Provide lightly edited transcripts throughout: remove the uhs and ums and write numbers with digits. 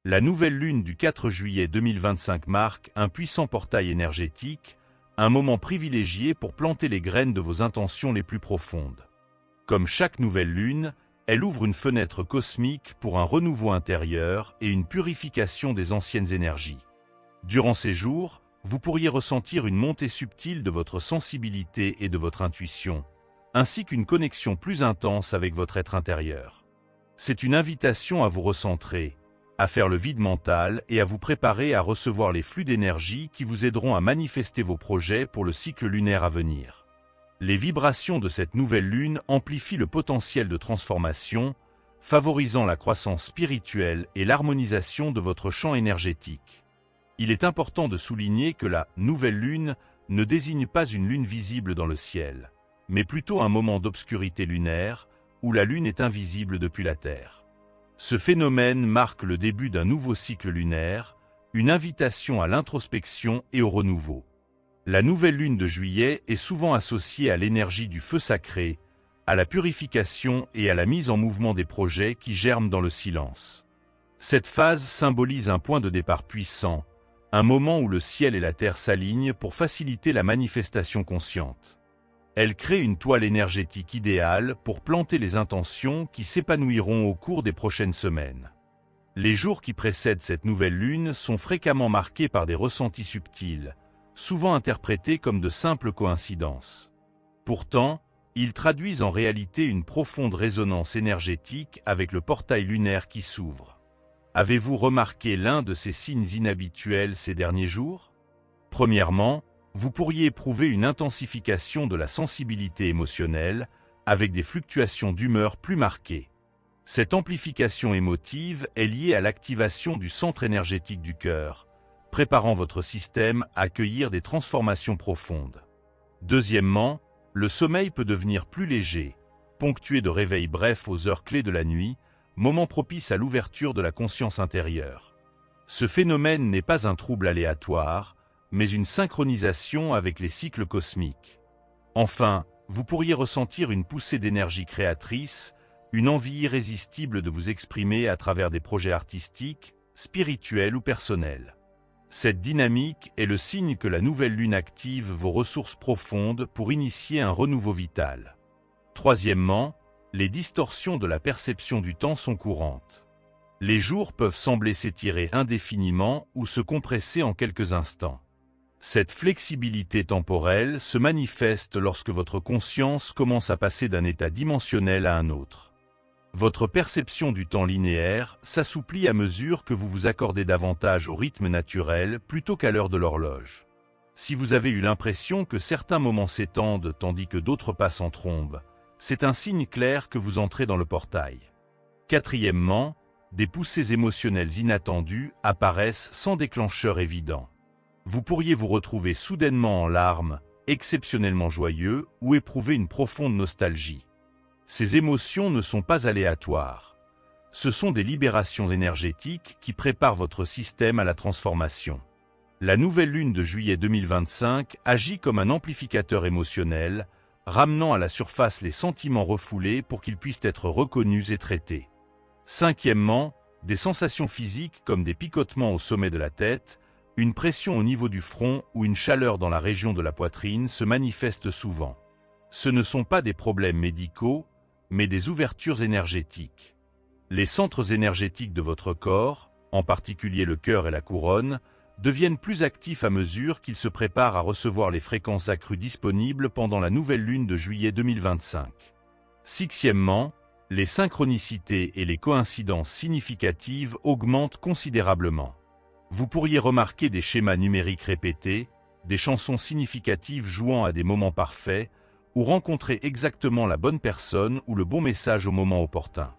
La nouvelle lune du 4 juillet 2025 marque un puissant portail énergétique, un moment privilégié pour planter les graines de vos intentions les plus profondes. Comme chaque nouvelle lune, elle ouvre une fenêtre cosmique pour un renouveau intérieur et une purification des anciennes énergies. Durant ces jours, vous pourriez ressentir une montée subtile de votre sensibilité et de votre intuition, ainsi qu'une connexion plus intense avec votre être intérieur. C'est une invitation à vous recentrer, à faire le vide mental et à vous préparer à recevoir les flux d'énergie qui vous aideront à manifester vos projets pour le cycle lunaire à venir. Les vibrations de cette nouvelle lune amplifient le potentiel de transformation, favorisant la croissance spirituelle et l'harmonisation de votre champ énergétique. Il est important de souligner que la nouvelle lune ne désigne pas une lune visible dans le ciel, mais plutôt un moment d'obscurité lunaire où la lune est invisible depuis la Terre. Ce phénomène marque le début d'un nouveau cycle lunaire, une invitation à l'introspection et au renouveau. La nouvelle lune de juillet est souvent associée à l'énergie du feu sacré, à la purification et à la mise en mouvement des projets qui germent dans le silence. Cette phase symbolise un point de départ puissant, un moment où le ciel et la terre s'alignent pour faciliter la manifestation consciente. Elle crée une toile énergétique idéale pour planter les intentions qui s'épanouiront au cours des prochaines semaines. Les jours qui précèdent cette nouvelle lune sont fréquemment marqués par des ressentis subtils, souvent interprétés comme de simples coïncidences. Pourtant, ils traduisent en réalité une profonde résonance énergétique avec le portail lunaire qui s'ouvre. Avez-vous remarqué l'un de ces signes inhabituels ces derniers jours? Premièrement, vous pourriez éprouver une intensification de la sensibilité émotionnelle, avec des fluctuations d'humeur plus marquées. Cette amplification émotive est liée à l'activation du centre énergétique du cœur, préparant votre système à accueillir des transformations profondes. Deuxièmement, le sommeil peut devenir plus léger, ponctué de réveils brefs aux heures clés de la nuit, moment propice à l'ouverture de la conscience intérieure. Ce phénomène n'est pas un trouble aléatoire, mais une synchronisation avec les cycles cosmiques. Enfin, vous pourriez ressentir une poussée d'énergie créatrice, une envie irrésistible de vous exprimer à travers des projets artistiques, spirituels ou personnels. Cette dynamique est le signe que la nouvelle lune active vos ressources profondes pour initier un renouveau vital. Troisièmement, les distorsions de la perception du temps sont courantes. Les jours peuvent sembler s'étirer indéfiniment ou se compresser en quelques instants. Cette flexibilité temporelle se manifeste lorsque votre conscience commence à passer d'un état dimensionnel à un autre. Votre perception du temps linéaire s'assouplit à mesure que vous vous accordez davantage au rythme naturel plutôt qu'à l'heure de l'horloge. Si vous avez eu l'impression que certains moments s'étendent tandis que d'autres passent en trombe, c'est un signe clair que vous entrez dans le portail. Quatrièmement, des poussées émotionnelles inattendues apparaissent sans déclencheur évident. Vous pourriez vous retrouver soudainement en larmes, exceptionnellement joyeux ou éprouver une profonde nostalgie. Ces émotions ne sont pas aléatoires. Ce sont des libérations énergétiques qui préparent votre système à la transformation. La nouvelle lune de juillet 2025 agit comme un amplificateur émotionnel, ramenant à la surface les sentiments refoulés pour qu'ils puissent être reconnus et traités. Cinquièmement, des sensations physiques comme des picotements au sommet de la tête, une pression au niveau du front ou une chaleur dans la région de la poitrine se manifestent souvent. Ce ne sont pas des problèmes médicaux, mais des ouvertures énergétiques. Les centres énergétiques de votre corps, en particulier le cœur et la couronne, deviennent plus actifs à mesure qu'ils se préparent à recevoir les fréquences accrues disponibles pendant la nouvelle lune de juillet 2025. Sixièmement, les synchronicités et les coïncidences significatives augmentent considérablement. Vous pourriez remarquer des schémas numériques répétés, des chansons significatives jouant à des moments parfaits, ou rencontrer exactement la bonne personne ou le bon message au moment opportun.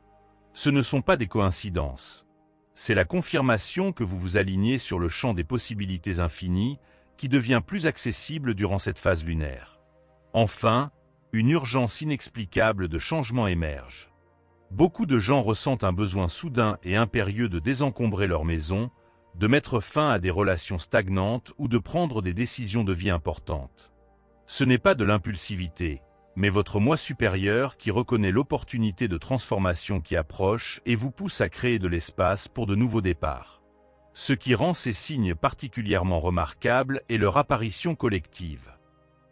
Ce ne sont pas des coïncidences. C'est la confirmation que vous vous alignez sur le champ des possibilités infinies qui devient plus accessible durant cette phase lunaire. Enfin, une urgence inexplicable de changement émerge. Beaucoup de gens ressentent un besoin soudain et impérieux de désencombrer leur maison, de mettre fin à des relations stagnantes ou de prendre des décisions de vie importantes. Ce n'est pas de l'impulsivité, mais votre moi supérieur qui reconnaît l'opportunité de transformation qui approche et vous pousse à créer de l'espace pour de nouveaux départs. Ce qui rend ces signes particulièrement remarquables est leur apparition collective.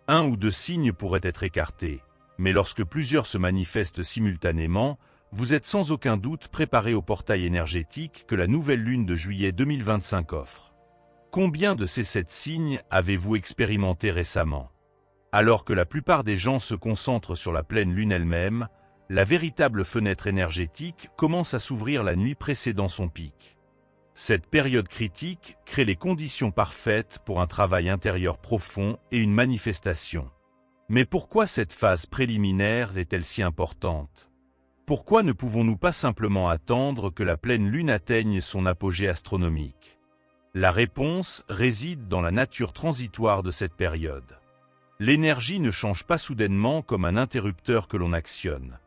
Un ou deux signes pourraient être écartés, mais lorsque plusieurs se manifestent simultanément, vous êtes sans aucun doute préparé au portail énergétique que la nouvelle lune de juillet 2025 offre. Combien de ces 7 signes avez-vous expérimenté récemment? Alors que la plupart des gens se concentrent sur la pleine lune elle-même, la véritable fenêtre énergétique commence à s'ouvrir la nuit précédant son pic. Cette période critique crée les conditions parfaites pour un travail intérieur profond et une manifestation. Mais pourquoi cette phase préliminaire est-elle si importante? Pourquoi ne pouvons-nous pas simplement attendre que la pleine lune atteigne son apogée astronomique? La réponse réside dans la nature transitoire de cette période. L'énergie ne change pas soudainement comme un interrupteur que l'on actionne.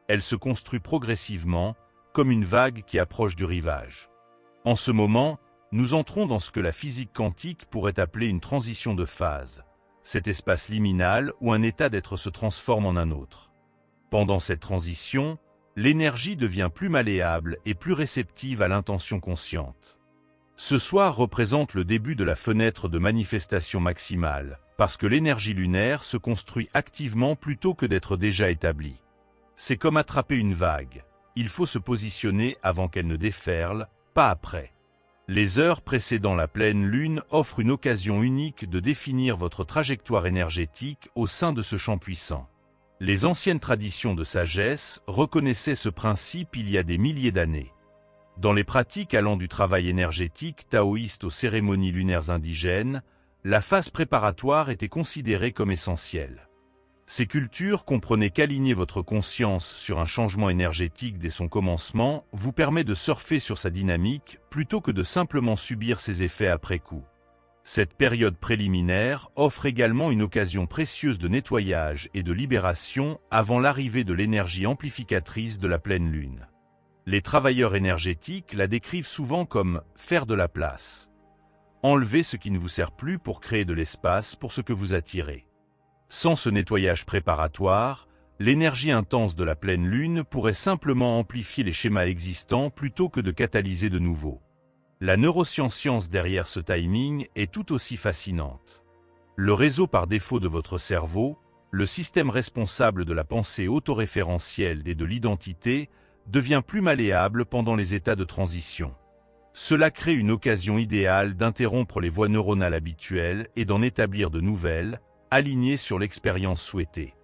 Elle se construit progressivement, comme une vague qui approche du rivage. En ce moment, nous entrons dans ce que la physique quantique pourrait appeler une transition de phase, cet espace liminal où un état d'être se transforme en un autre. Pendant cette transition, l'énergie devient plus malléable et plus réceptive à l'intention consciente. Ce soir représente le début de la fenêtre de manifestation maximale, parce que l'énergie lunaire se construit activement plutôt que d'être déjà établie. C'est comme attraper une vague, il faut se positionner avant qu'elle ne déferle, pas après. Les heures précédant la pleine lune offrent une occasion unique de définir votre trajectoire énergétique au sein de ce champ puissant. Les anciennes traditions de sagesse reconnaissaient ce principe il y a des milliers d'années. Dans les pratiques allant du travail énergétique taoïste aux cérémonies lunaires indigènes, la phase préparatoire était considérée comme essentielle. Ces cultures comprenaient qu'aligner votre conscience sur un changement énergétique dès son commencement vous permet de surfer sur sa dynamique plutôt que de simplement subir ses effets après coup. Cette période préliminaire offre également une occasion précieuse de nettoyage et de libération avant l'arrivée de l'énergie amplificatrice de la pleine lune. Les travailleurs énergétiques la décrivent souvent comme « faire de la place ». Enlevez ce qui ne vous sert plus pour créer de l'espace pour ce que vous attirez. Sans ce nettoyage préparatoire, l'énergie intense de la pleine lune pourrait simplement amplifier les schémas existants plutôt que de catalyser de nouveaux. La neuroscience derrière ce timing est tout aussi fascinante. Le réseau par défaut de votre cerveau, le système responsable de la pensée autoréférentielle et de l'identité, devient plus malléable pendant les états de transition. Cela crée une occasion idéale d'interrompre les voies neuronales habituelles et d'en établir de nouvelles, alignées sur l'expérience souhaitée.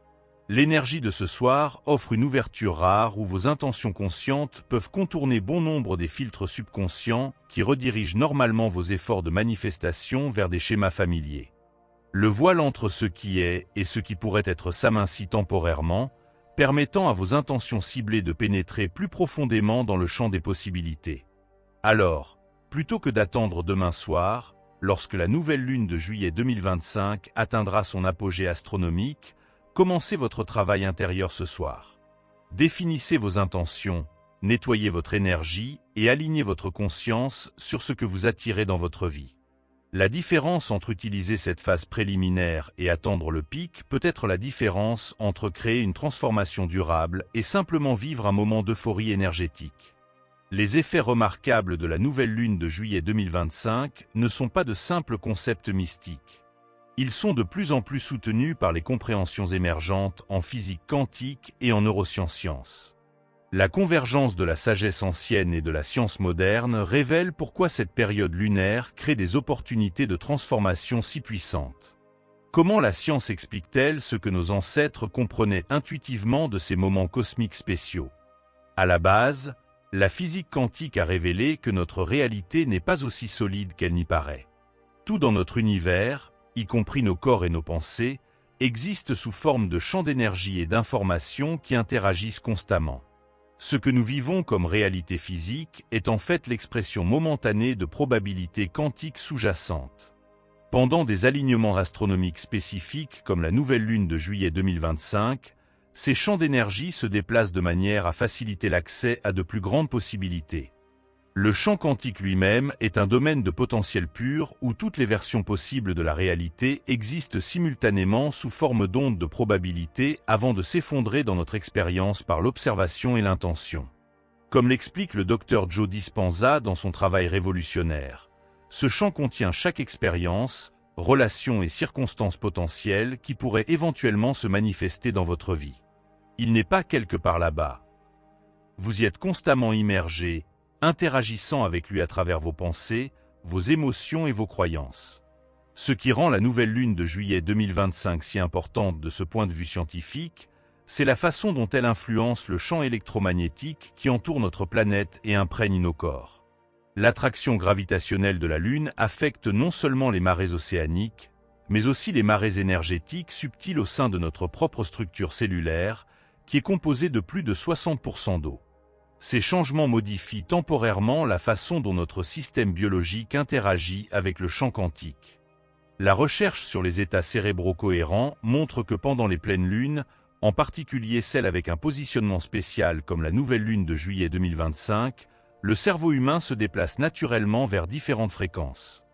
L'énergie de ce soir offre une ouverture rare où vos intentions conscientes peuvent contourner bon nombre des filtres subconscients qui redirigent normalement vos efforts de manifestation vers des schémas familiers. Le voile entre ce qui est et ce qui pourrait être s'amincit temporairement, permettant à vos intentions ciblées de pénétrer plus profondément dans le champ des possibilités. Alors, plutôt que d'attendre demain soir, lorsque la nouvelle lune de juillet 2025 atteindra son apogée astronomique, commencez votre travail intérieur ce soir. Définissez vos intentions, nettoyez votre énergie et alignez votre conscience sur ce que vous attirez dans votre vie. La différence entre utiliser cette phase préliminaire et attendre le pic peut être la différence entre créer une transformation durable et simplement vivre un moment d'euphorie énergétique. Les effets remarquables de la nouvelle lune de juillet 2025 ne sont pas de simples concepts mystiques. Ils sont de plus en plus soutenus par les compréhensions émergentes en physique quantique et en neurosciences. La convergence de la sagesse ancienne et de la science moderne révèle pourquoi cette période lunaire crée des opportunités de transformation si puissantes. Comment la science explique-t-elle ce que nos ancêtres comprenaient intuitivement de ces moments cosmiques spéciaux? À la base, la physique quantique a révélé que notre réalité n'est pas aussi solide qu'elle n'y paraît. Tout dans notre univers, y compris nos corps et nos pensées, existe sous forme de champs d'énergie et d'informations qui interagissent constamment. Ce que nous vivons comme réalité physique est en fait l'expression momentanée de probabilités quantiques sous-jacentes. Pendant des alignements astronomiques spécifiques comme la nouvelle lune de juillet 2025, ces champs d'énergie se déplacent de manière à faciliter l'accès à de plus grandes possibilités. Le champ quantique lui-même est un domaine de potentiel pur où toutes les versions possibles de la réalité existent simultanément sous forme d'ondes de probabilité avant de s'effondrer dans notre expérience par l'observation et l'intention. Comme l'explique le Dr Joe Dispenza dans son travail révolutionnaire, ce champ contient chaque expérience, relation et circonstance potentielles qui pourraient éventuellement se manifester dans votre vie. Il n'est pas quelque part là-bas. Vous y êtes constamment immergé, interagissant avec lui à travers vos pensées, vos émotions et vos croyances. Ce qui rend la nouvelle lune de juillet 2025 si importante de ce point de vue scientifique, c'est la façon dont elle influence le champ électromagnétique qui entoure notre planète et imprègne nos corps. L'attraction gravitationnelle de la Lune affecte non seulement les marées océaniques, mais aussi les marées énergétiques subtiles au sein de notre propre structure cellulaire, qui est composée de plus de 60% d'eau. Ces changements modifient temporairement la façon dont notre système biologique interagit avec le champ quantique. La recherche sur les états cérébraux cohérents montre que pendant les pleines lunes, en particulier celles avec un positionnement spécial comme la nouvelle lune de juillet 2025, le cerveau humain se déplace naturellement vers différentes fréquences.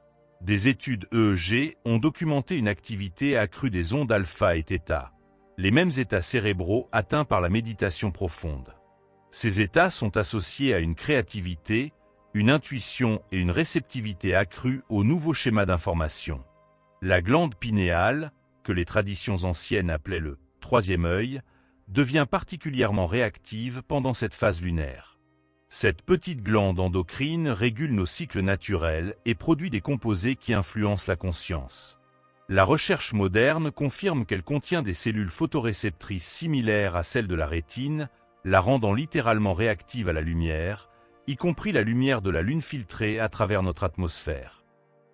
Des études EEG ont documenté une activité accrue des ondes alpha et θ, les mêmes états cérébraux atteints par la méditation profonde. Ces états sont associés à une créativité, une intuition et une réceptivité accrue aux nouveaux schémas d'information. La glande pinéale, que les traditions anciennes appelaient le troisième œil, devient particulièrement réactive pendant cette phase lunaire. Cette petite glande endocrine régule nos cycles naturels et produit des composés qui influencent la conscience. La recherche moderne confirme qu'elle contient des cellules photoréceptrices similaires à celles de la rétine, la rendant littéralement réactive à la lumière, y compris la lumière de la Lune filtrée à travers notre atmosphère.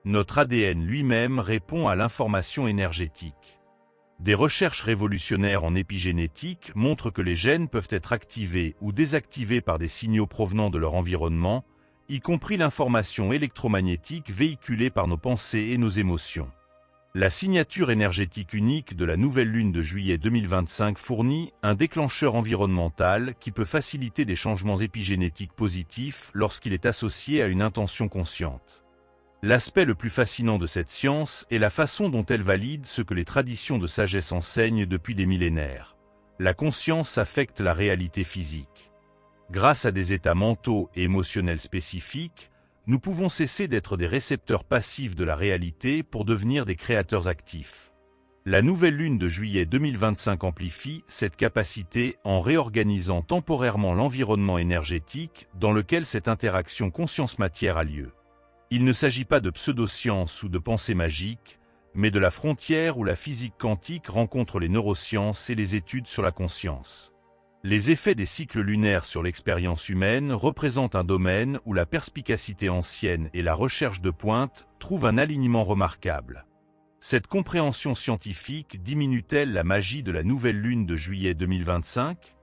Notre ADN lui-même répond à l'information énergétique. Des recherches révolutionnaires en épigénétique montrent que les gènes peuvent être activés ou désactivés par des signaux provenant de leur environnement, y compris l'information électromagnétique véhiculée par nos pensées et nos émotions. La signature énergétique unique de la nouvelle lune de juillet 2025 fournit un déclencheur environnemental qui peut faciliter des changements épigénétiques positifs lorsqu'il est associé à une intention consciente. L'aspect le plus fascinant de cette science est la façon dont elle valide ce que les traditions de sagesse enseignent depuis des millénaires. La conscience affecte la réalité physique. Grâce à des états mentaux et émotionnels spécifiques, nous pouvons cesser d'être des récepteurs passifs de la réalité pour devenir des créateurs actifs. La nouvelle lune de juillet 2025 amplifie cette capacité en réorganisant temporairement l'environnement énergétique dans lequel cette interaction conscience-matière a lieu. Il ne s'agit pas de pseudosciences ou de pensée magique, mais de la frontière où la physique quantique rencontre les neurosciences et les études sur la conscience. Les effets des cycles lunaires sur l'expérience humaine représentent un domaine où la perspicacité ancienne et la recherche de pointe trouvent un alignement remarquable. Cette compréhension scientifique diminue-t-elle la magie de la nouvelle lune de juillet 2025 ?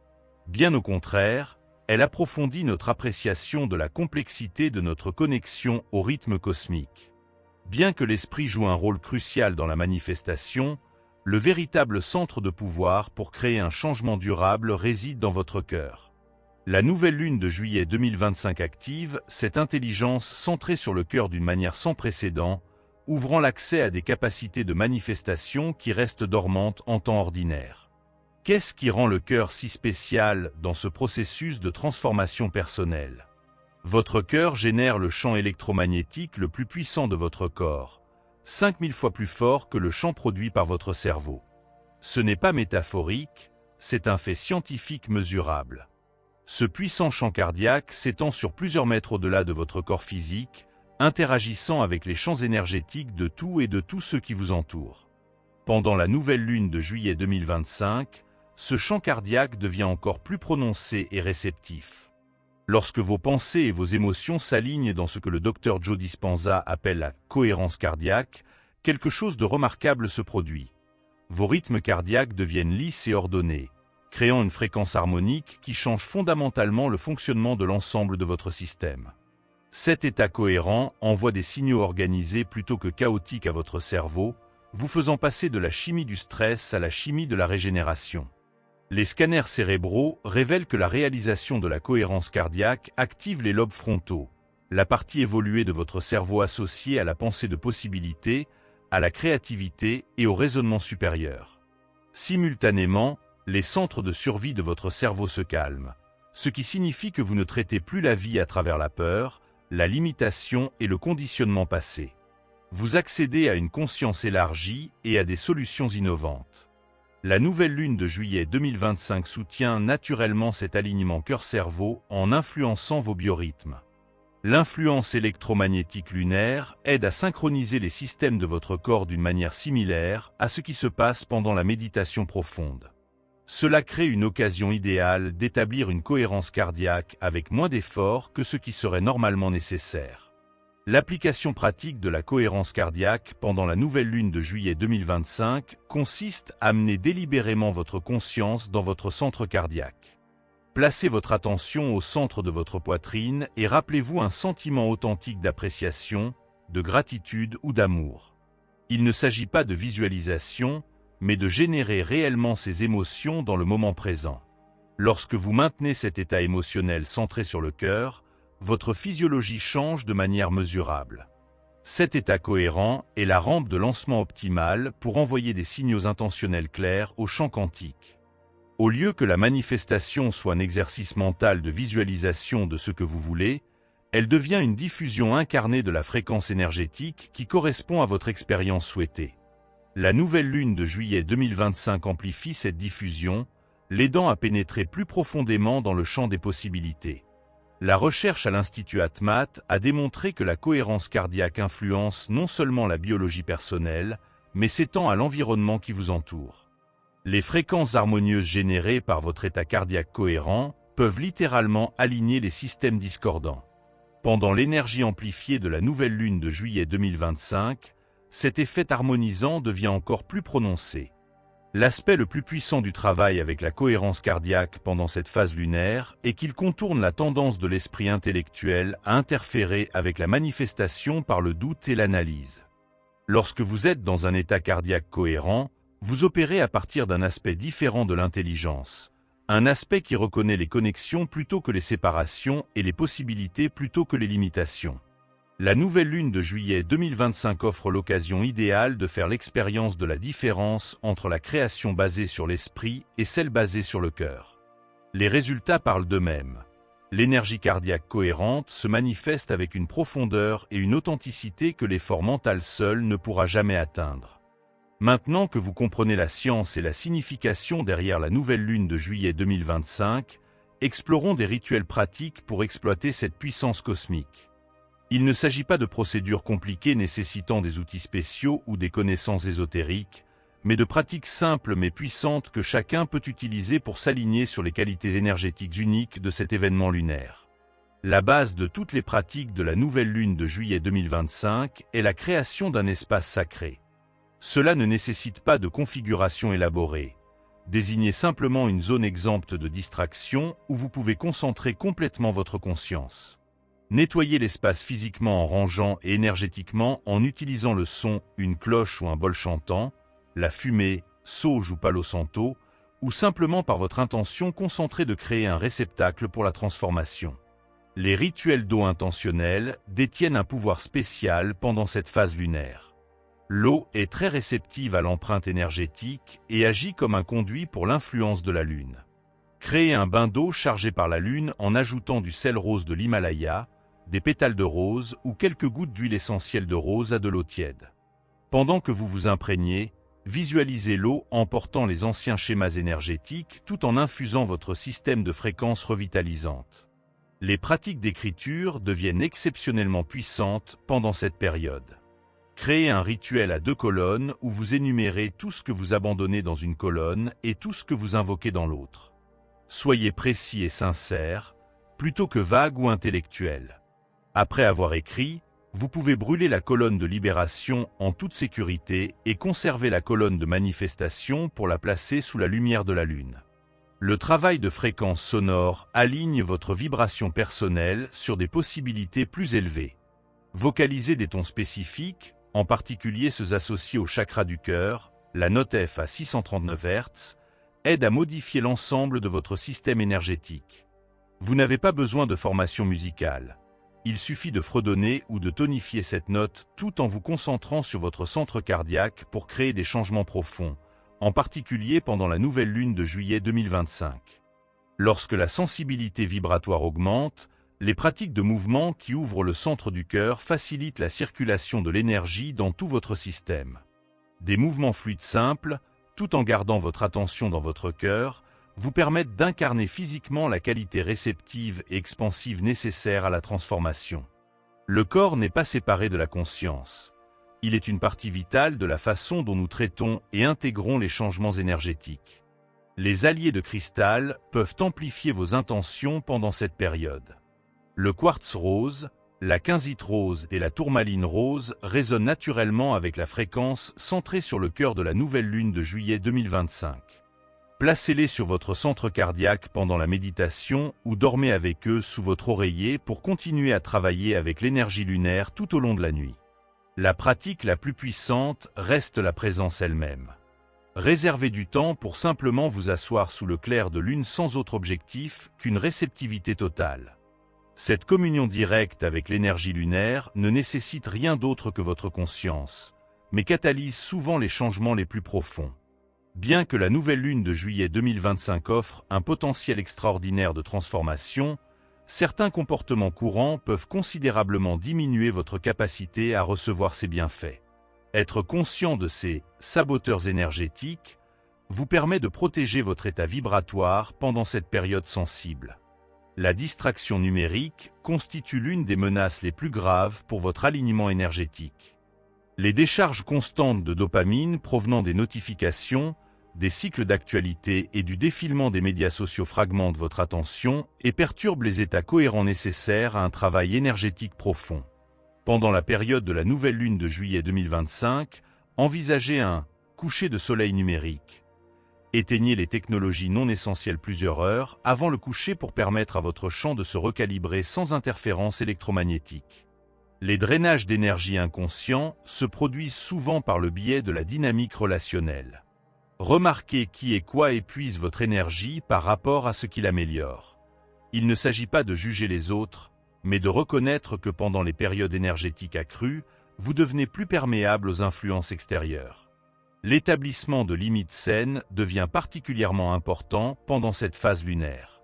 Bien au contraire, elle approfondit notre appréciation de la complexité de notre connexion au rythme cosmique. Bien que l'esprit joue un rôle crucial dans la manifestation, le véritable centre de pouvoir pour créer un changement durable réside dans votre cœur. La nouvelle lune de juillet 2025 active cette intelligence centrée sur le cœur d'une manière sans précédent, ouvrant l'accès à des capacités de manifestation qui restent dormantes en temps ordinaire. Qu'est-ce qui rend le cœur si spécial dans ce processus de transformation personnelle ? Votre cœur génère le champ électromagnétique le plus puissant de votre corps, 5000 fois plus fort que le champ produit par votre cerveau. Ce n'est pas métaphorique, c'est un fait scientifique mesurable. Ce puissant champ cardiaque s'étend sur plusieurs mètres au-delà de votre corps physique, interagissant avec les champs énergétiques de tout et de tous ceux qui vous entourent. Pendant la nouvelle lune de juillet 2025, ce champ cardiaque devient encore plus prononcé et réceptif. Lorsque vos pensées et vos émotions s'alignent dans ce que le Dr Joe Dispenza appelle la cohérence cardiaque, quelque chose de remarquable se produit. Vos rythmes cardiaques deviennent lisses et ordonnés, créant une fréquence harmonique qui change fondamentalement le fonctionnement de l'ensemble de votre système. Cet état cohérent envoie des signaux organisés plutôt que chaotiques à votre cerveau, vous faisant passer de la chimie du stress à la chimie de la régénération. Les scanners cérébraux révèlent que la réalisation de la cohérence cardiaque active les lobes frontaux, la partie évoluée de votre cerveau associée à la pensée de possibilité, à la créativité et au raisonnement supérieur. Simultanément, les centres de survie de votre cerveau se calment, ce qui signifie que vous ne traitez plus la vie à travers la peur, la limitation et le conditionnement passé. Vous accédez à une conscience élargie et à des solutions innovantes. La nouvelle lune de juillet 2025 soutient naturellement cet alignement cœur-cerveau en influençant vos biorhythmes. L'influence électromagnétique lunaire aide à synchroniser les systèmes de votre corps d'une manière similaire à ce qui se passe pendant la méditation profonde. Cela crée une occasion idéale d'établir une cohérence cardiaque avec moins d'efforts que ce qui serait normalement nécessaire. L'application pratique de la cohérence cardiaque pendant la nouvelle lune de juillet 2025 consiste à amener délibérément votre conscience dans votre centre cardiaque. Placez votre attention au centre de votre poitrine et rappelez-vous un sentiment authentique d'appréciation, de gratitude ou d'amour. Il ne s'agit pas de visualisation, mais de générer réellement ces émotions dans le moment présent. Lorsque vous maintenez cet état émotionnel centré sur le cœur, votre physiologie change de manière mesurable. Cet état cohérent est la rampe de lancement optimale pour envoyer des signaux intentionnels clairs au champ quantique. Au lieu que la manifestation soit un exercice mental de visualisation de ce que vous voulez, elle devient une diffusion incarnée de la fréquence énergétique qui correspond à votre expérience souhaitée. La nouvelle lune de juillet 2025 amplifie cette diffusion, l'aidant à pénétrer plus profondément dans le champ des possibilités. La recherche à l'Institut Atmat a démontré que la cohérence cardiaque influence non seulement la biologie personnelle, mais s'étend à l'environnement qui vous entoure. Les fréquences harmonieuses générées par votre état cardiaque cohérent peuvent littéralement aligner les systèmes discordants. Pendant l'énergie amplifiée de la nouvelle lune de juillet 2025, cet effet harmonisant devient encore plus prononcé. L'aspect le plus puissant du travail avec la cohérence cardiaque pendant cette phase lunaire est qu'il contourne la tendance de l'esprit intellectuel à interférer avec la manifestation par le doute et l'analyse. Lorsque vous êtes dans un état cardiaque cohérent, vous opérez à partir d'un aspect différent de l'intelligence, un aspect qui reconnaît les connexions plutôt que les séparations et les possibilités plutôt que les limitations. La nouvelle lune de juillet 2025 offre l'occasion idéale de faire l'expérience de la différence entre la création basée sur l'esprit et celle basée sur le cœur. Les résultats parlent d'eux-mêmes. L'énergie cardiaque cohérente se manifeste avec une profondeur et une authenticité que l'effort mental seul ne pourra jamais atteindre. Maintenant que vous comprenez la science et la signification derrière la nouvelle lune de juillet 2025, explorons des rituels pratiques pour exploiter cette puissance cosmique. Il ne s'agit pas de procédures compliquées nécessitant des outils spéciaux ou des connaissances ésotériques, mais de pratiques simples mais puissantes que chacun peut utiliser pour s'aligner sur les qualités énergétiques uniques de cet événement lunaire. La base de toutes les pratiques de la nouvelle lune de juillet 2025 est la création d'un espace sacré. Cela ne nécessite pas de configuration élaborée. Désignez simplement une zone exempte de distraction où vous pouvez concentrer complètement votre conscience. Nettoyez l'espace physiquement en rangeant et énergétiquement en utilisant le son, une cloche ou un bol chantant, la fumée, sauge ou palo santo, ou simplement par votre intention concentrée de créer un réceptacle pour la transformation. Les rituels d'eau intentionnels détiennent un pouvoir spécial pendant cette phase lunaire. L'eau est très réceptive à l'empreinte énergétique et agit comme un conduit pour l'influence de la Lune. Créez un bain d'eau chargé par la Lune en ajoutant du sel rose de l'Himalaya, des pétales de rose ou quelques gouttes d'huile essentielle de rose à de l'eau tiède. Pendant que vous vous imprégnez, visualisez l'eau emportant les anciens schémas énergétiques tout en infusant votre système de fréquences revitalisantes. Les pratiques d'écriture deviennent exceptionnellement puissantes pendant cette période. Créez un rituel à 2 colonnes où vous énumérez tout ce que vous abandonnez dans une colonne et tout ce que vous invoquez dans l'autre. Soyez précis et sincère, plutôt que vague ou intellectuel. Après avoir écrit, vous pouvez brûler la colonne de libération en toute sécurité et conserver la colonne de manifestation pour la placer sous la lumière de la Lune. Le travail de fréquence sonore aligne votre vibration personnelle sur des possibilités plus élevées. Vocalisez des tons spécifiques, en particulier ceux associés au chakra du cœur, la note F à 639 Hz, aide à modifier l'ensemble de votre système énergétique. Vous n'avez pas besoin de formation musicale. Il suffit de fredonner ou de tonifier cette note tout en vous concentrant sur votre centre cardiaque pour créer des changements profonds, en particulier pendant la nouvelle lune de juillet 2025. Lorsque la sensibilité vibratoire augmente, les pratiques de mouvement qui ouvrent le centre du cœur facilitent la circulation de l'énergie dans tout votre système. Des mouvements fluides simples, tout en gardant votre attention dans votre cœur, vous permettent d'incarner physiquement la qualité réceptive et expansive nécessaire à la transformation. Le corps n'est pas séparé de la conscience. Il est une partie vitale de la façon dont nous traitons et intégrons les changements énergétiques. Les alliés de cristal peuvent amplifier vos intentions pendant cette période. Le quartz rose, la quinzite rose et la tourmaline rose résonnent naturellement avec la fréquence centrée sur le cœur de la nouvelle lune de juillet 2025. Placez-les sur votre centre cardiaque pendant la méditation ou dormez avec eux sous votre oreiller pour continuer à travailler avec l'énergie lunaire tout au long de la nuit. La pratique la plus puissante reste la présence elle-même. Réservez du temps pour simplement vous asseoir sous le clair de lune sans autre objectif qu'une réceptivité totale. Cette communion directe avec l'énergie lunaire ne nécessite rien d'autre que votre conscience, mais catalyse souvent les changements les plus profonds. Bien que la nouvelle lune de juillet 2025 offre un potentiel extraordinaire de transformation, certains comportements courants peuvent considérablement diminuer votre capacité à recevoir ces bienfaits. Être conscient de ces saboteurs énergétiques vous permet de protéger votre état vibratoire pendant cette période sensible. La distraction numérique constitue l'une des menaces les plus graves pour votre alignement énergétique. Les décharges constantes de dopamine provenant des notifications, des cycles d'actualité et du défilement des médias sociaux fragmentent votre attention et perturbent les états cohérents nécessaires à un travail énergétique profond. Pendant la période de la nouvelle lune de juillet 2025, envisagez un coucher de soleil numérique. Éteignez les technologies non essentielles plusieurs heures avant le coucher pour permettre à votre champ de se recalibrer sans interférence électromagnétique. Les drainages d'énergie inconscients se produisent souvent par le biais de la dynamique relationnelle. Remarquez qui et quoi épuise votre énergie par rapport à ce qui l'améliore. Il ne s'agit pas de juger les autres, mais de reconnaître que pendant les périodes énergétiques accrues, vous devenez plus perméable aux influences extérieures. L'établissement de limites saines devient particulièrement important pendant cette phase lunaire.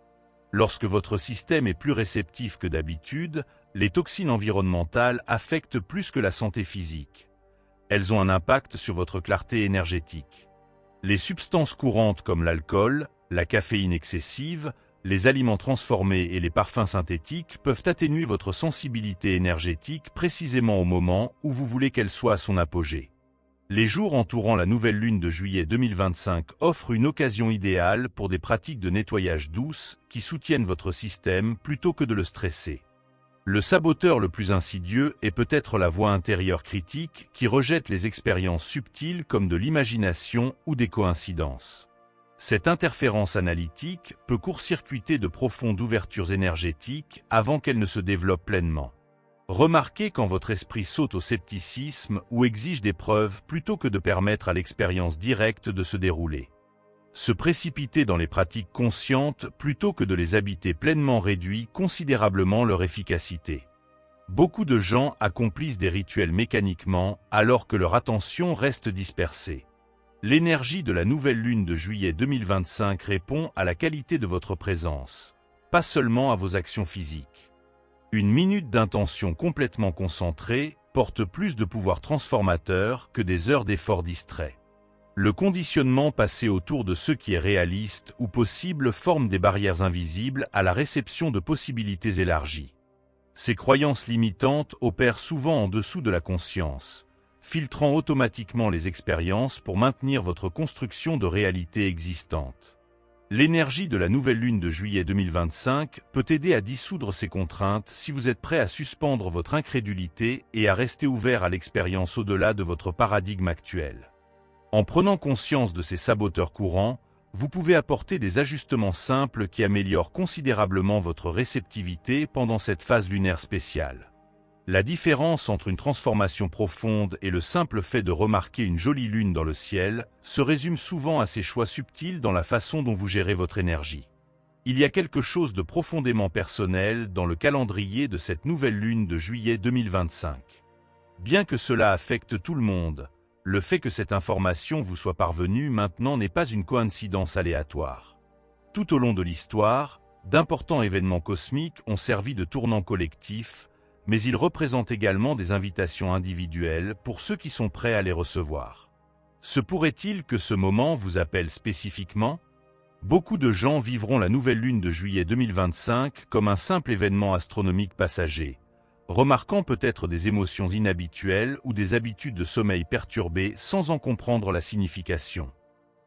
Lorsque votre système est plus réceptif que d'habitude, les toxines environnementales affectent plus que la santé physique. Elles ont un impact sur votre clarté énergétique. Les substances courantes comme l'alcool, la caféine excessive, les aliments transformés et les parfums synthétiques peuvent atténuer votre sensibilité énergétique précisément au moment où vous voulez qu'elle soit à son apogée. Les jours entourant la nouvelle lune de juillet 2025 offrent une occasion idéale pour des pratiques de nettoyage douces qui soutiennent votre système plutôt que de le stresser. Le saboteur le plus insidieux est peut-être la voix intérieure critique qui rejette les expériences subtiles comme de l'imagination ou des coïncidences. Cette interférence analytique peut court-circuiter de profondes ouvertures énergétiques avant qu'elles ne se développent pleinement. Remarquez quand votre esprit saute au scepticisme ou exige des preuves plutôt que de permettre à l'expérience directe de se dérouler. Se précipiter dans les pratiques conscientes plutôt que de les habiter pleinement réduit considérablement leur efficacité. Beaucoup de gens accomplissent des rituels mécaniquement alors que leur attention reste dispersée. L'énergie de la nouvelle lune de juillet 2025 répond à la qualité de votre présence, pas seulement à vos actions physiques. Une minute d'intention complètement concentrée porte plus de pouvoir transformateur que des heures d'efforts distraits. Le conditionnement passé autour de ce qui est réaliste ou possible forme des barrières invisibles à la réception de possibilités élargies. Ces croyances limitantes opèrent souvent en dessous de la conscience, filtrant automatiquement les expériences pour maintenir votre construction de réalité existante. L'énergie de la nouvelle lune de juillet 2025 peut aider à dissoudre ces contraintes si vous êtes prêt à suspendre votre incrédulité et à rester ouvert à l'expérience au-delà de votre paradigme actuel. En prenant conscience de ces saboteurs courants, vous pouvez apporter des ajustements simples qui améliorent considérablement votre réceptivité pendant cette phase lunaire spéciale. La différence entre une transformation profonde et le simple fait de remarquer une jolie lune dans le ciel se résume souvent à ces choix subtils dans la façon dont vous gérez votre énergie. Il y a quelque chose de profondément personnel dans le calendrier de cette nouvelle lune de juillet 2025. Bien que cela affecte tout le monde, le fait que cette information vous soit parvenue maintenant n'est pas une coïncidence aléatoire. Tout au long de l'histoire, d'importants événements cosmiques ont servi de tournant collectif, mais ils représentent également des invitations individuelles pour ceux qui sont prêts à les recevoir. Se pourrait-il que ce moment vous appelle spécifiquement ? Beaucoup de gens vivront la nouvelle lune de juillet 2025 comme un simple événement astronomique passager, remarquant peut-être des émotions inhabituelles ou des habitudes de sommeil perturbées sans en comprendre la signification.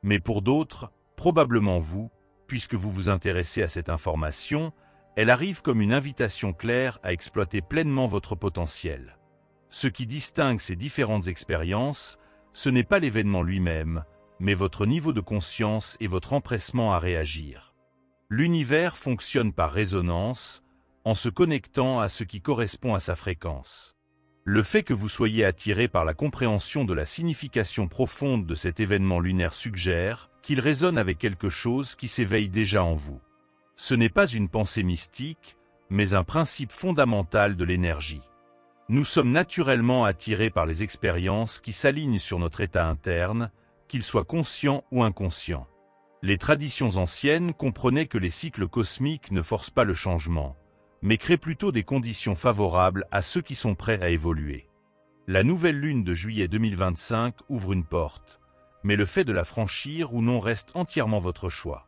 Mais pour d'autres, probablement vous, puisque vous vous intéressez à cette information, elle arrive comme une invitation claire à exploiter pleinement votre potentiel. Ce qui distingue ces différentes expériences, ce n'est pas l'événement lui-même, mais votre niveau de conscience et votre empressement à réagir. L'univers fonctionne par résonance, en se connectant à ce qui correspond à sa fréquence. Le fait que vous soyez attiré par la compréhension de la signification profonde de cet événement lunaire suggère qu'il résonne avec quelque chose qui s'éveille déjà en vous. Ce n'est pas une pensée mystique, mais un principe fondamental de l'énergie. Nous sommes naturellement attirés par les expériences qui s'alignent sur notre état interne, qu'ils soient conscients ou inconscients. Les traditions anciennes comprenaient que les cycles cosmiques ne forcent pas le changement, mais créent plutôt des conditions favorables à ceux qui sont prêts à évoluer. La nouvelle lune de juillet 2025 ouvre une porte, mais le fait de la franchir ou non reste entièrement votre choix.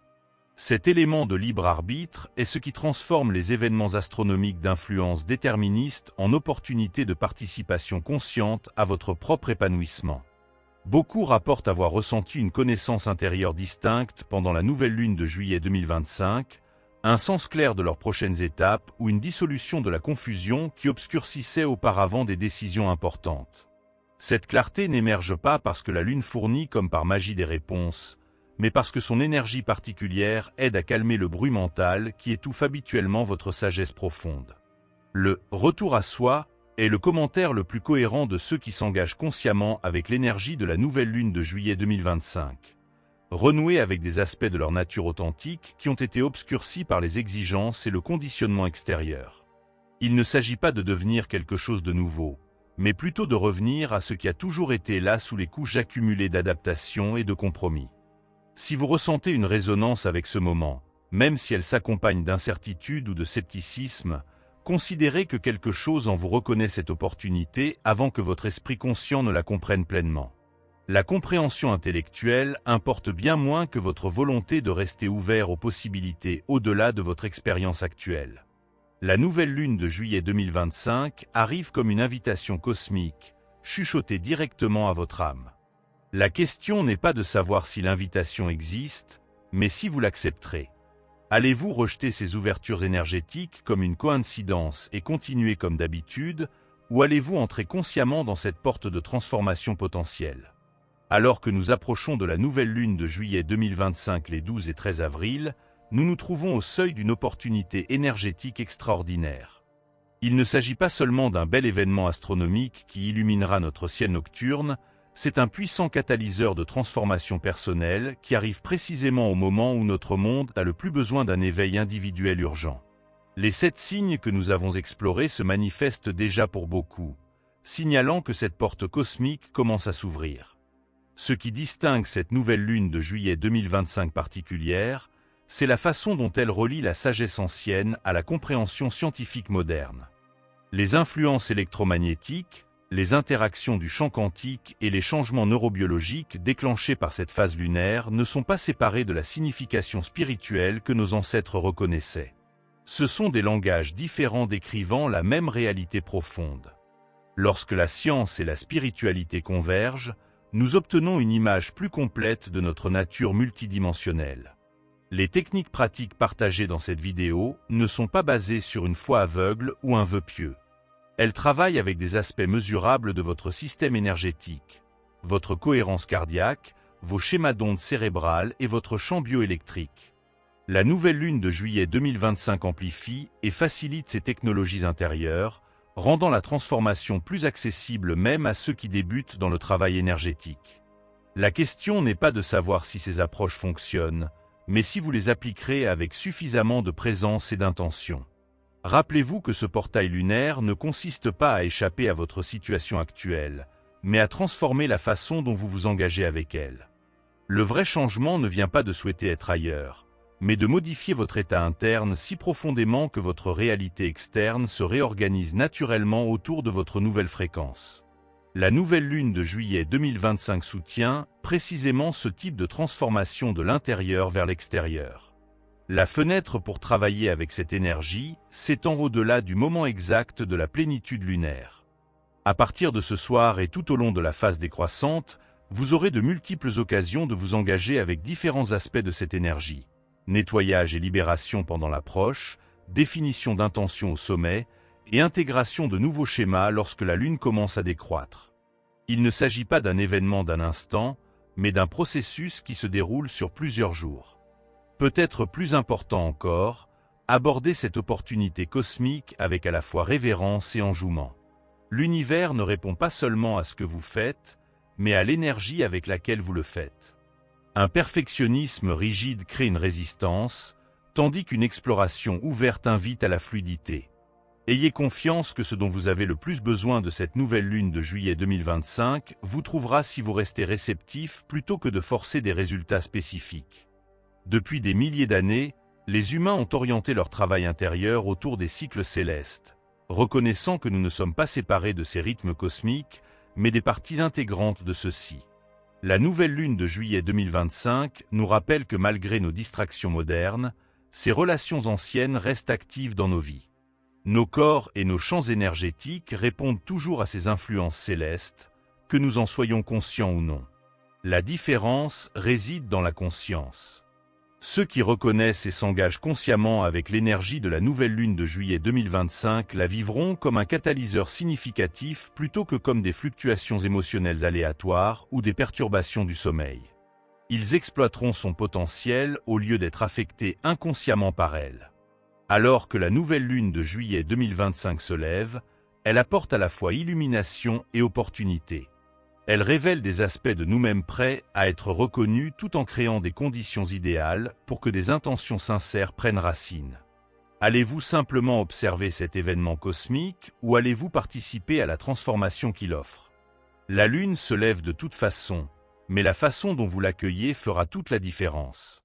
Cet élément de libre arbitre est ce qui transforme les événements astronomiques d'influence déterministe en opportunités de participation consciente à votre propre épanouissement. Beaucoup rapportent avoir ressenti une connaissance intérieure distincte pendant la nouvelle lune de juillet 2025, un sens clair de leurs prochaines étapes ou une dissolution de la confusion qui obscurcissait auparavant des décisions importantes. Cette clarté n'émerge pas parce que la lune fournit comme par magie des réponses, mais parce que son énergie particulière aide à calmer le bruit mental qui étouffe habituellement votre sagesse profonde. Le « retour à soi » est le commentaire le plus cohérent de ceux qui s'engagent consciemment avec l'énergie de la nouvelle lune de juillet 2025. Renouer avec des aspects de leur nature authentique qui ont été obscurcis par les exigences et le conditionnement extérieur. Il ne s'agit pas de devenir quelque chose de nouveau, mais plutôt de revenir à ce qui a toujours été là sous les couches accumulées d'adaptation et de compromis. Si vous ressentez une résonance avec ce moment, même si elle s'accompagne d'incertitude ou de scepticisme, considérez que quelque chose en vous reconnaît cette opportunité avant que votre esprit conscient ne la comprenne pleinement. La compréhension intellectuelle importe bien moins que votre volonté de rester ouvert aux possibilités au-delà de votre expérience actuelle. La nouvelle lune de juillet 2025 arrive comme une invitation cosmique, chuchotée directement à votre âme. La question n'est pas de savoir si l'invitation existe, mais si vous l'accepterez. Allez-vous rejeter ces ouvertures énergétiques comme une coïncidence et continuer comme d'habitude, ou allez-vous entrer consciemment dans cette porte de transformation potentielle ? Alors que nous approchons de la nouvelle lune de juillet 2025 les 12 et 13 avril, nous nous trouvons au seuil d'une opportunité énergétique extraordinaire. Il ne s'agit pas seulement d'un bel événement astronomique qui illuminera notre ciel nocturne, c'est un puissant catalyseur de transformation personnelle qui arrive précisément au moment où notre monde a le plus besoin d'un éveil individuel urgent. Les 7 signes que nous avons explorés se manifestent déjà pour beaucoup, signalant que cette porte cosmique commence à s'ouvrir. Ce qui distingue cette nouvelle lune de juillet 2025 particulière, c'est la façon dont elle relie la sagesse ancienne à la compréhension scientifique moderne. Les influences électromagnétiques, les interactions du champ quantique et les changements neurobiologiques déclenchés par cette phase lunaire ne sont pas séparés de la signification spirituelle que nos ancêtres reconnaissaient. Ce sont des langages différents décrivant la même réalité profonde. Lorsque la science et la spiritualité convergent, nous obtenons une image plus complète de notre nature multidimensionnelle. Les techniques pratiques partagées dans cette vidéo ne sont pas basées sur une foi aveugle ou un vœu pieux. Elles travaillent avec des aspects mesurables de votre système énergétique, votre cohérence cardiaque, vos schémas d'ondes cérébrales et votre champ bioélectrique. La nouvelle lune de juillet 2025 amplifie et facilite ces technologies intérieures, rendant la transformation plus accessible même à ceux qui débutent dans le travail énergétique. La question n'est pas de savoir si ces approches fonctionnent, mais si vous les appliquerez avec suffisamment de présence et d'intention. Rappelez-vous que ce portail lunaire ne consiste pas à échapper à votre situation actuelle, mais à transformer la façon dont vous vous engagez avec elle. Le vrai changement ne vient pas de souhaiter être ailleurs, mais de modifier votre état interne si profondément que votre réalité externe se réorganise naturellement autour de votre nouvelle fréquence. La nouvelle lune de juillet 2025 soutient précisément ce type de transformation de l'intérieur vers l'extérieur. La fenêtre pour travailler avec cette énergie s'étend au-delà du moment exact de la plénitude lunaire. À partir de ce soir et tout au long de la phase décroissante, vous aurez de multiples occasions de vous engager avec différents aspects de cette énergie. Nettoyage et libération pendant l'approche, définition d'intention au sommet et intégration de nouveaux schémas lorsque la lune commence à décroître. Il ne s'agit pas d'un événement d'un instant, mais d'un processus qui se déroule sur plusieurs jours. Peut-être plus important encore, abordez cette opportunité cosmique avec à la fois révérence et enjouement. L'univers ne répond pas seulement à ce que vous faites, mais à l'énergie avec laquelle vous le faites. Un perfectionnisme rigide crée une résistance, tandis qu'une exploration ouverte invite à la fluidité. Ayez confiance que ce dont vous avez le plus besoin de cette nouvelle lune de juillet 2025 vous trouvera si vous restez réceptif plutôt que de forcer des résultats spécifiques. Depuis des milliers d'années, les humains ont orienté leur travail intérieur autour des cycles célestes, reconnaissant que nous ne sommes pas séparés de ces rythmes cosmiques, mais des parties intégrantes de ceux-ci. La nouvelle lune de juillet 2025 nous rappelle que malgré nos distractions modernes, ces relations anciennes restent actives dans nos vies. Nos corps et nos champs énergétiques répondent toujours à ces influences célestes, que nous en soyons conscients ou non. La différence réside dans la conscience. Ceux qui reconnaissent et s'engagent consciemment avec l'énergie de la nouvelle lune de juillet 2025 la vivront comme un catalyseur significatif plutôt que comme des fluctuations émotionnelles aléatoires ou des perturbations du sommeil. Ils exploiteront son potentiel au lieu d'être affectés inconsciemment par elle. Alors que la nouvelle lune de juillet 2025 se lève, elle apporte à la fois illumination et opportunité. Elle révèle des aspects de nous-mêmes prêts à être reconnus tout en créant des conditions idéales pour que des intentions sincères prennent racine. Allez-vous simplement observer cet événement cosmique ou allez-vous participer à la transformation qu'il offre? La lune se lève de toute façon, mais la façon dont vous l'accueillez fera toute la différence.